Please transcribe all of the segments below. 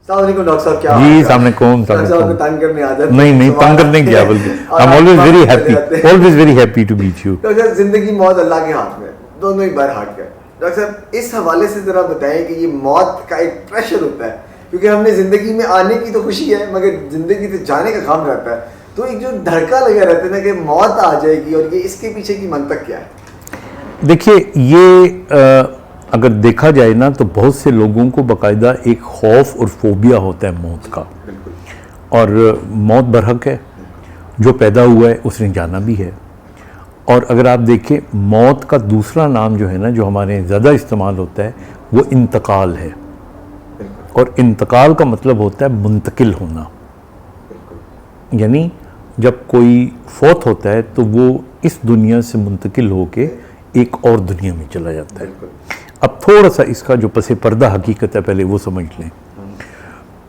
अस्सलामुअलैकुम डॉक्टर साहब, क्या जी हाल है? सलाम डॉक्टर साहब को तंग करने आदत नहीं तंग करने की क्या, बल्कि I am always very happy to meet you. Doctor साहब, जिंदगी मौत अल्लाह के हाथ में, दोनों ही बार हाथ का। डॉक्टर साहब, इस हवाले से जरा बताएं कि ये मौत का एक प्रेशर होता है, क्योंकि हमने जिंदगी में आने की तो खुशी है मगर जिंदगी से जाने का काम रहता है, तो एक जो धड़का लगा रहता है ना कि मौत आ जाएगी, और ये इसके पीछे की मंतक क्या है? देखिए, ये अगर देखा जाए ना तो बहुत से लोगों को बाकायदा एक खौफ और फोबिया होता है मौत का। और मौत बरहक है, जो पैदा हुआ है उसने जाना भी है। और अगर आप देखें, मौत का दूसरा नाम जो है ना, जो हमारे यहाँ ज़्यादा इस्तेमाल होता है, वो इंतकाल है। और इंतकाल का मतलब होता है मुंतकिल होना, यानी जब कोई फौत होता है तो वो इस दुनिया से मुंतकिल होके एक और दुनिया में चला जाता है। अब थोड़ा सा इसका जो पसे पर्दा हकीकत है पहले वो समझ लें।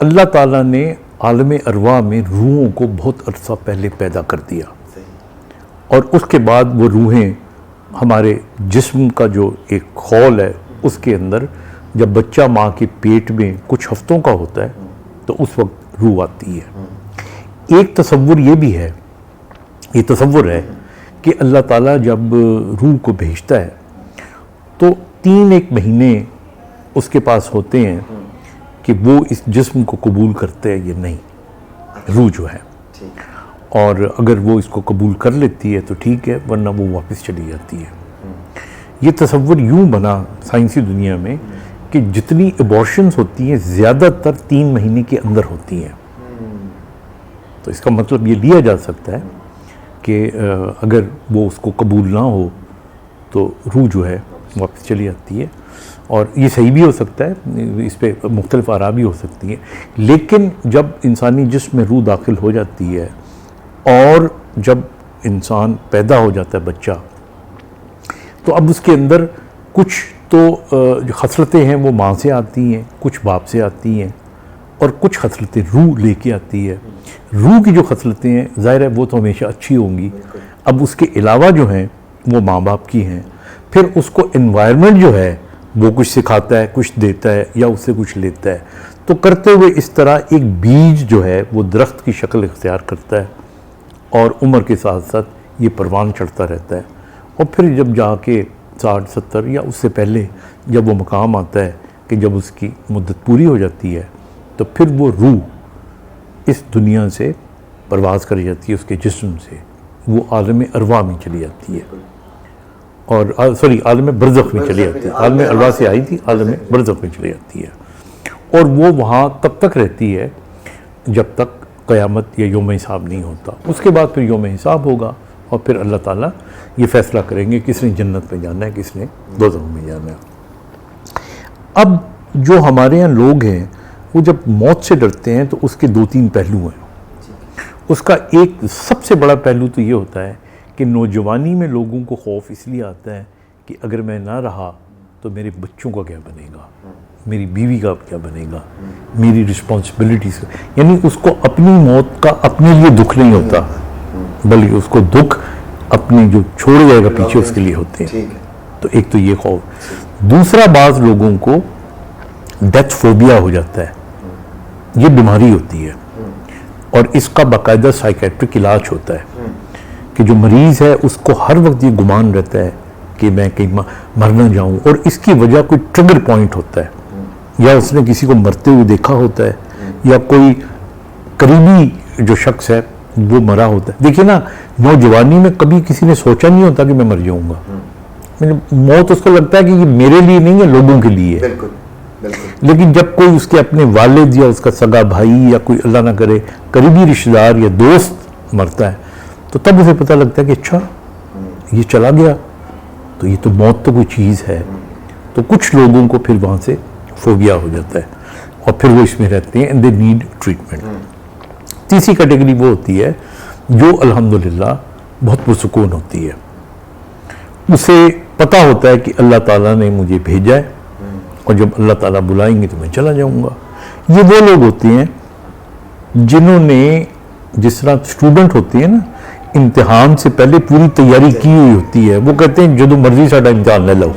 अल्लाह ताला ने आलम अरवा में रूहों को बहुत अरसा पहले पैदा कर दिया, और उसके बाद वो रूहें हमारे जिस्म का जो एक खौल है उसके अंदर, जब बच्चा माँ के पेट में कुछ हफ्तों का होता है तो उस वक्त रूह आती है। एक तसव्वुर ये भी है, ये तसव्वुर है कि अल्लाह ताला जब रूह को भेजता है तो 3-1 महीने उसके पास होते हैं कि वो इस जिस्म को कबूल करते हैं या नहीं, रूह जो है। और अगर वो इसको कबूल कर लेती है तो ठीक है, वरना वो वापस चली जाती है। ये तसव्वुर यूँ बना साइंसी दुनिया में कि जितनी एबॉर्शंस होती हैं ज़्यादातर 3 महीने के अंदर होती हैं। तो इसका मतलब ये लिया जा सकता है कि अगर वो उसको कबूल ना हो तो रूह जो है वापस चली जाती है। और ये सही भी हो सकता है, इस पर मुख्तलिफ आरा भी हो सकती हैं। लेकिन जब इंसानी जिस्म में रूह दाखिल हो जाती है और जब इंसान पैदा हो जाता है बच्चा, तो अब उसके अंदर कुछ तो जो खसलतें हैं वो माँ से आती हैं, कुछ बाप से आती हैं, और कुछ खसलतें रूह लेके आती है। रूह की जो खसलतें हैं ज़ाहिर है वो तो हमेशा अच्छी होंगी। अब उसके अलावा जो हैं वो माँ बाप की हैं। फिर उसको एनवायरनमेंट जो है वो कुछ सिखाता है, कुछ देता है या उससे कुछ लेता है। तो करते हुए इस तरह एक बीज जो है वो दरख्त की शक्ल इख्तियार करता है, और उम्र के साथ साथ ये परवान चढ़ता रहता है। और फिर जब जाके 60-70 या उससे पहले जब वो मकाम आता है कि जब उसकी मुद्दत पूरी हो जाती है, तो फिर वो रूह इस दुनिया से परवाज़ कर जाती है, उसके जिस्म से वो आलम अरवा में चली जाती है। और आलम बरज़ख में चली जाती है। आलम अरवा से आई थी, आलम बरज़ख में चली जाती है। और वो वहाँ तब तक रहती है जब तक क़यामत या यौम हिसाब नहीं होता। उसके बाद फिर यौम हिसाब होगा, और फिर अल्लाह ताला ये फ़ैसला करेंगे किसने जन्नत में जाना है, किसने दोज़ख में जाना है। अब जो हमारे यहाँ लोग हैं वो जब मौत से डरते हैं तो उसके 2-3 पहलू हैं। उसका एक सबसे बड़ा पहलू तो ये होता है कि नौजवानी में लोगों को खौफ इसलिए आता है कि अगर मैं ना रहा तो मेरे बच्चों का क्या बनेगा, मेरी बीवी का क्या बनेगा, मेरी रिस्पॉन्सिबिलिटीज। यानी उसको अपनी मौत का अपने लिए दुख नहीं होता, बल्कि उसको दुख अपने जो छोड़ जाएगा पीछे उसके लिए होते हैं। तो एक तो ये खौफ। दूसरा, बाज़ लोगों को डेथ फोबिया हो जाता है। ये बीमारी होती है और इसका बाकायदा साइकेट्रिक इलाज होता है कि जो मरीज़ है उसको हर वक्त ये गुमान रहता है कि मैं कहीं मर ना जाऊं, और इसकी वजह कोई ट्रिगर पॉइंट होता है, या उसने किसी को मरते हुए देखा होता है, या कोई करीबी जो शख्स है वो मरा होता है। देखिए ना, नौजवानी में कभी किसी ने सोचा नहीं होता कि मैं मर जाऊंगा। मौत उसको लगता है कि ये मेरे लिए नहीं है, लोगों के लिए है। लेकिन जब कोई उसके अपने वालिद या उसका सगा भाई या कोई अल्लाह ना करे करीबी रिश्तेदार या दोस्त मरता है, तो तब उसे पता लगता है कि अच्छा ये चला गया, तो ये तो मौत तो कोई चीज़ है। तो कुछ लोगों को फिर वहाँ से फोबिया हो जाता है, और फिर वो इसमें रहते हैं एंड दे नीड ट्रीटमेंट। तीसरी कैटेगरी वो होती है जो अल्हम्दुलिल्लाह बहुत पुरसुकून होती है। उसे पता होता है कि अल्लाह ताला ने मुझे भेजा है, और जब अल्लाह ताला बुलाएंगे तो मैं चला जाऊंगा। ये वो लोग होते हैं जिन्होंने, जिस तरह स्टूडेंट होते हैं ना, इम्तिहान से पहले पूरी तैयारी की हुई होती है। वो कहते हैं जो मर्जी साडा इम्तिहान ले लो।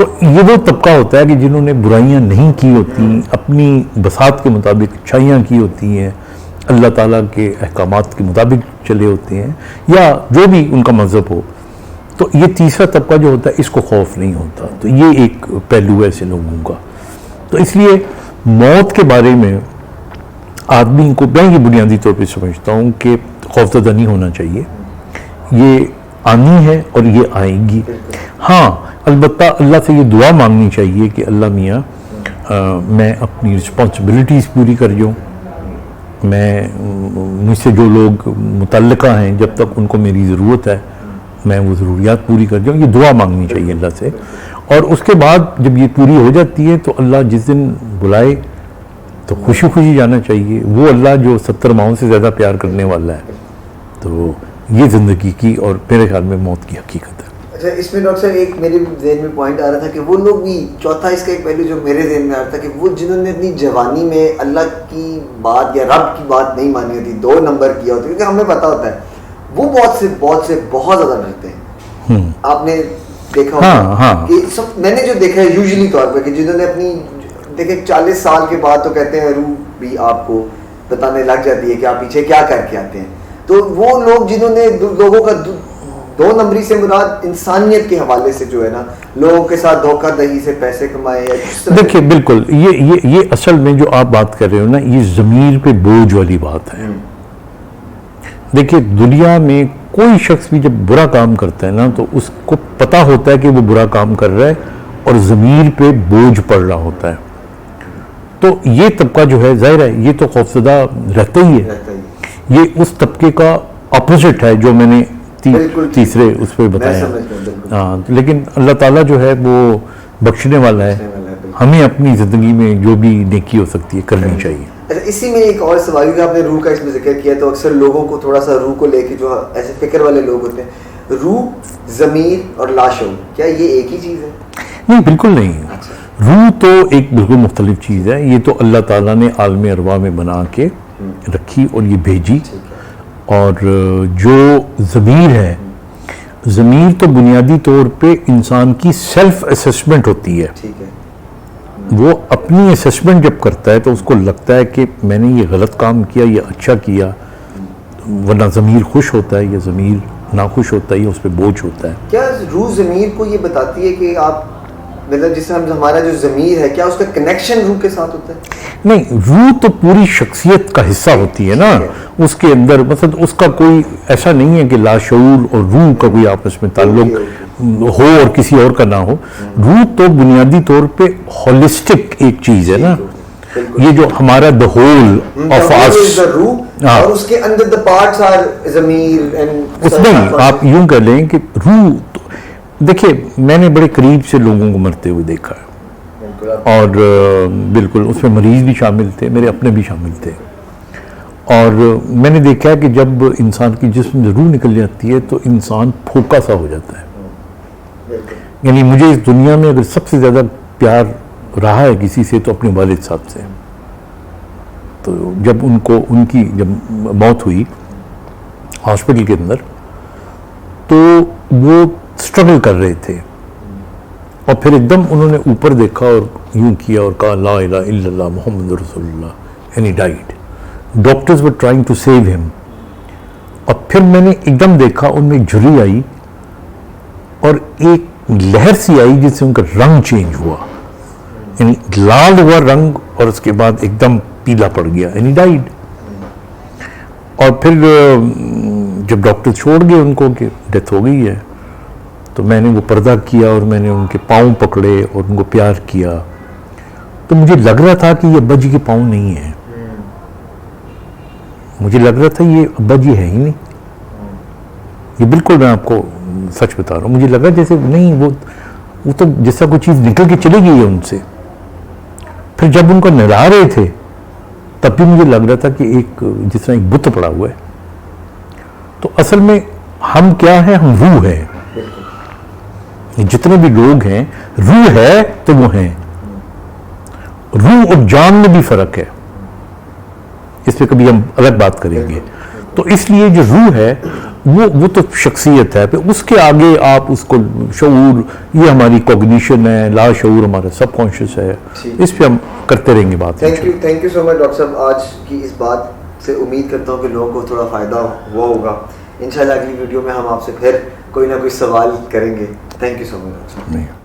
तो ये वो तबका होता है कि जिन्होंने बुराइयां नहीं की होती, अपनी बसात के मुताबिक अच्छाइयाँ की होती हैं, अल्लाह ताला के अहकामात के मुताबिक चले होते हैं, या जो भी उनका मज़हब हो, तो ये तीसरा तबका जो होता है इसको खौफ नहीं होता। तो ये एक पहलू है ऐसे लोगों का। तो इसलिए मौत के बारे में आदमी को मैं ये बुनियादी तौर पे समझता हूँ कि खौफज़दा नहीं होना चाहिए। ये आनी है और ये आएगी। हाँ, अलबत्ता अल्लाह से ये दुआ मांगनी चाहिए कि अल्लाह मियाँ मैं अपनी रिस्पॉन्सिबिलिटीज़ पूरी कर जाऊँ, मैं मुझसे जो लोग मुतल्लिका हैं जब तक उनको मेरी ज़रूरत है मैं वो ज़रूरियात पूरी कर जाऊँ। ये दुआ मांगनी चाहिए अल्लाह से। और उसके बाद जब ये पूरी हो जाती है तो अल्लाह जिस दिन बुलाए तो खुशी खुशी जाना चाहिए। वो अल्लाह जो 70 माहों से ज़्यादा प्यार करने वाला है। तो ये ज़िंदगी की और मेरे ख्याल में मौत की हकीकत है। अच्छा, इसमें डॉक्टर साहब एक मेरे जहन में पॉइंट आ रहा था कि वो लोग भी, चौथा इसका एक पहलू जो मेरे जहन में आ रहा था कि वो जिन्होंने अपनी जवानी में अल्लाह की बात या रब की बात नहीं मानी होती, 2 नंबर किया होता, क्योंकि हमें पता होता है वो बहुत ज़्यादा डरते हैं। आपने देखा होगा हाँ। कि सब मैंने जो देखा है यूजुअली तौर पर कि जिन्होंने अपनी देखे 40 साल के बाद तो कहते हैं रूह भी आपको बताने लग जाती है कि आप पीछे क्या करके आते हैं। तो वो लोग जिन्होंने लोगों का 2 नंबरी से मुराद इंसानियत के हवाले से जो है ना, लोगों के साथ धोखाधड़ी से पैसे कमाए या जिस तरह। देखिए बिल्कुल ये असल में जो आप बात कर रहे हो ना, ये ज़मीर पे बोझ वाली बात है। देखिए दुनिया में कोई शख्स भी जब बुरा काम करता है ना तो उसको पता होता है कि वो बुरा काम कर रहा है और ज़मीर पे बोझ पड़ रहा होता है। तो ये तबका जो है जाहिर है ये तो खौफज़दा रहता ही है। ये उस तबके का अपोजिट है जो मैंने तीसरे उस पर बताया। हाँ, लेकिन अल्लाह ताला जो है वो बख्शने वाला है। हमें अपनी ज़िंदगी में जो भी नेकी हो सकती है करनी चाहिए। अच्छा, इसी में एक और सवाल, क्योंकि आपने रूह का इसमें जिक्र किया, तो अक्सर लोगों को थोड़ा सा रूह को लेके जो ऐसे फिक्र वाले लोग होते हैं, रूह, ज़मीर और लाशऊर, क्या ये एक ही चीज़ है? नहीं, बिल्कुल नहीं। अच्छा। रूह तो एक बिल्कुल मुख्तलिफ चीज़ है। ये तो अल्लाह ताला ने आलम अरवा में बना के रखी और ये भेजी। और जो ज़मीर है, ज़मीर तो बुनियादी तौर पे इंसान की सेल्फ असेसमेंट होती है। ठीक है। वो अपनी असेसमेंट जब करता है तो उसको लगता है कि मैंने ये गलत काम किया या अच्छा किया, वरना ज़मीर खुश होता है या ज़मीर नाखुश होता है या उस पर बोझ होता है। क्या रूह ज़मीर को ये बताती है कि आप, मतलब जिससे हम, हमारा जो ज़मीर है, क्या उसका कनेक्शन रूह के साथ होता है? नहीं, रूह तो पूरी शख्सियत का हिस्सा होती है ना। उसके अंदर मतलब उसका कोई ऐसा नहीं है कि लाशऊर और रूह का कोई आपस में ताल्लुक हो और किसी और का ना हो। रूह तो बुनियादी तौर पे होलिस्टिक एक चीज़ है ना। ये जो हमारा द होल ऑफ अस, और उसके अंदर द पार्ट्स आर ज़मीर एंड उसमें आप यूं कर लें कि रूह तो, देखिए मैंने बड़े करीब से लोगों को मरते हुए देखा है और बिल्कुल उसमें मरीज़ भी शामिल थे, मेरे अपने भी शामिल थे। और मैंने देखा है कि जब इंसान की जिस्म से रूह निकल जाती है तो इंसान फोका सा हो जाता है। यानी मुझे इस दुनिया में अगर सबसे ज़्यादा प्यार रहा है किसी से तो अपने वालिद साहब से। तो जब उनकी जब मौत हुई हॉस्पिटल के अंदर, तो वो स्ट्रगल कर रहे थे और फिर एकदम उन्होंने ऊपर देखा और यूं किया और कहा ला इलाहा इल्लल्लाह मुहम्मद रसूलुल्लाह, and he died. Doctors were trying to save him. और फिर मैंने एकदम देखा उनमें एक झुर्री आई और एक लहर सी आई जिससे उनका रंग चेंज हुआ, यानी लाल हुआ रंग और उसके बाद एकदम पीला पड़ गया, एंड ही डाइड। और फिर जब डॉक्टर छोड़ गए उनको कि डेथ हो गई है, तो मैंने वो पर्दा किया और मैंने उनके पाँव पकड़े और उनको प्यार किया। तो मुझे लग रहा था कि ये अब्बा जी के पाँव नहीं है। मुझे लग रहा था ये अब्बा जी है ही नहीं। ये बिल्कुल मैं आपको सच बता रहा हूँ, मुझे लगा जैसे नहीं, वो तो जैसा कोई चीज़ निकल के चली गई है उनसे। फिर जब उनको नहला रहे थे तब भी मुझे लग रहा था कि एक जिस तरह एक बुत पड़ा हुआ है। तो असल में हम क्या है, हम रूह है। जितने भी लोग हैं रूह है तो वो हैं। रूह और जान में भी फर्क है, इस पे कभी हम अलग बात करेंगे। तो इसलिए जो रूह है वो तो शख्सियत है, फिर उसके आगे आप उसको शऊर, ये हमारी कॉग्निशन है, लाशऊर हमारा सबकॉन्शियस है, इस पे हम करते रहेंगे बात। Thank you so much doctor साहब। आज की इस बात से उम्मीद करता हूँ कि लोगों को थोड़ा फ़ायदा हुआ होगा। इंशाल्लाह अगली वीडियो में हम आपसे फिर कोई ना कोई सवाल करेंगे। Thank you so much doctor साहब।